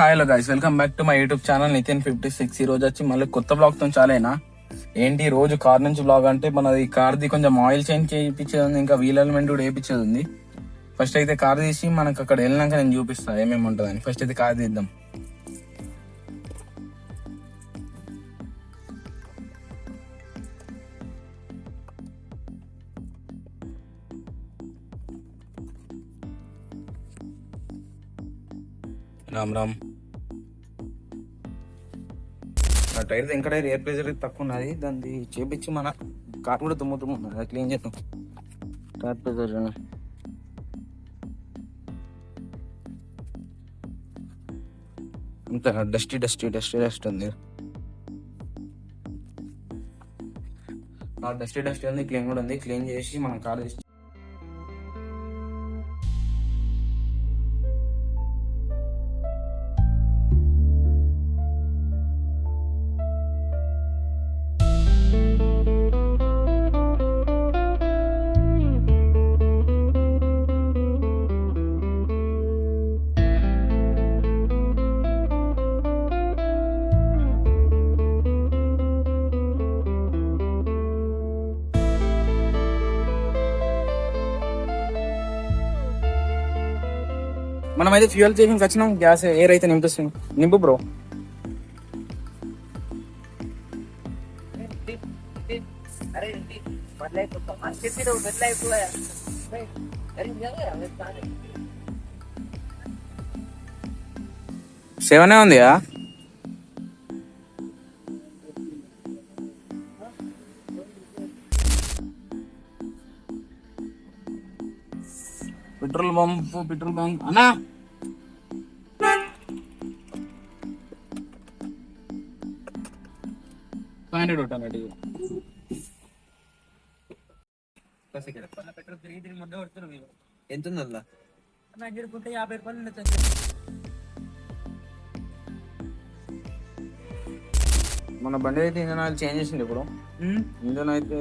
Hello guys, welcome back to my YouTube channel నితిన్56. ఈ రోజు వచ్చి మళ్ళీ కొత్త బ్లాగ్ తో చాలేనా ఏంటి రోజు కార్ నుంచి బ్లాగ్ అంటే మనది కార్ది కొంచెం ఆయిల్ చేంజ్ చేయించేది ఉంది, ఇంకా వీల్ ఎలిమెంట్ కూడా వేయించేది ఉంది. ఫస్ట్ అయితే కార్ తీసి మనకు అక్కడ వెళ్ళినాక నేను చూపిస్తా ఏమేమి ఉంటుందని. ఫస్ట్ అయితే కార్ తీద్దాం. రామ్ రామ్. ఆ టైర్ ఇంకా ఎయిర్ ప్రెషర్ తక్కువ ఉన్నది, దాన్ని చేపించి మన కార్ కూడా తుమ్ముతున్నది, అది క్లీన్ చేద్దాం. టైర్ ప్రెషర్ అంత డస్ట్ ఉంది. డస్ట్ ఉంది, క్లీన్ కూడా ఉంది. క్లీన్ చేసి మనం కార్ తీసి మనం అయితే ఫ్యూయల్ స్టేషన్కి వచ్చినాం. గ్యాస్ ఎయిర్ అయితే నింపిస్తుంది. నింపు బ్రో. సెవెనే ఉంది. పెట్రోల్ బంక్ అన్నా, ఎంత ఉందా? 50 రూపాయలు. మన బండి అయితే ఇంజన్ ఆయిల్ చేంజ్ చేసింది. ఇప్పుడు ఇంజన్ అయితే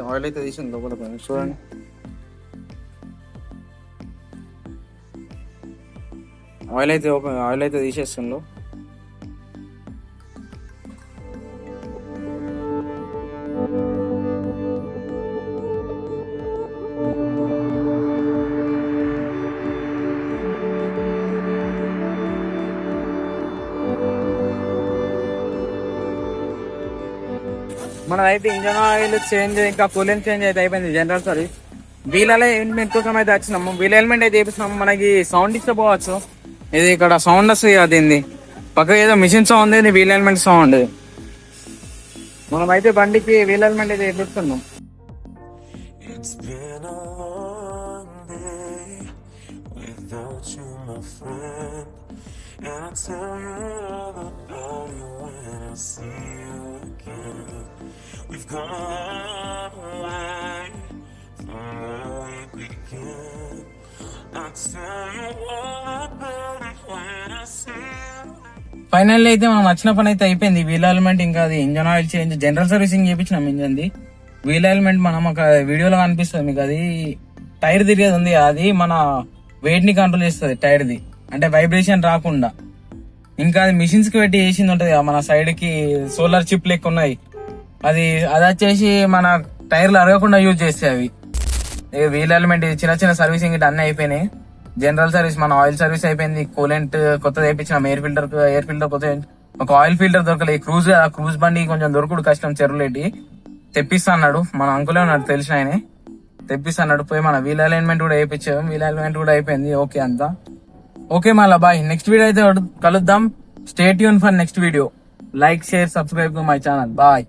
ఆయిల్ అయితే తీసింది లోపల. చూడండి, ఆయిల్ అయితే తీసేస్తుండ్రు. మనదైతే ఇంజన్ ఆయిల్ చేంజ్, ఇంకా కూలెంట్ చేంజ్ అయితే అయిపోయింది. General service. వీల్ ఎలిమెంట్ కోసం అయితే వచ్చినాము. వీల్ ఎలిమెంట్ అయితే వేపిస్తున్నాము. మనకి సౌండ్ ఇస్తే పోవచ్చు. ఇది ఇక్కడ సౌండ్ వస్తుంది కదా, దీన్ని పక్కన ఏదో మిషన్ సౌండ్, ఇది వీల్ ఎలిమెంట్ సౌండ్. మనం అయితే బండికి వీల్ ఎలిమెంట్ అయితే వేపిస్తున్నాం. ఫైనల్ అయితే మనం వచ్చిన పని అయితే అయిపోయింది. వీల్ ఎలిమెంట్ ఇంకా అది engine oil change, general servicing చేయించినాం ఇంజన్ది. వీల్ ఎలిమెంట్ మనం ఒక వీడియోలో కనిపిస్తుంది మీకు. అది టైర్ తిరిగేది ఉంది, అది మన వెయిట్ ని కంట్రోల్ చేస్తుంది టైర్ది, అంటే వైబ్రేషన్ రాకుండా. ఇంకా అది మిషన్స్ కి పెట్టి వేసింది ఉంటది మన సైడ్ కి, సోలార్ చిప్ లెక్క ఉన్నాయి. అది వచ్చేసి మన టైర్లు అరగకుండా యూజ్ చేస్తాయి అవి. వీల్ ఎలిమెంట్ చిన్న సర్వీసింగ్ ఇట్లా అన్ని అయిపోయినాయి. జనరల్ సర్వీస్ మన ఆయిల్ సర్వీస్ అయిపోయింది. కూలెంట్ కొత్తది వేయించినాం. ఎయిర్ ఫిల్టర్ కొత్త, ఒక ఆయిల్ ఫిల్టర్ దొరకలేదు. క్రూజ్ బండి కొంచెం దొరకడు కష్టం. చెరువులేటి తెప్పిస్తా అన్నాడు మన అంకులే ఉన్నాడు, తెలిసిన ఆయన. తెప్పిస్తా అన్నాడు. పోయి మన వీల్ అలైన్మెంట్ కూడా వేయించాం. వీల్ అలైన్మెంట్ కూడా అయిపోయింది. ఓకే అంతా ఓకే. మళ్ళీ బాయ్. నెక్స్ట్ వీడియో అయితే కలుద్దాం. Stay tune for next video. Like, share, subscribe to my channel. Bye.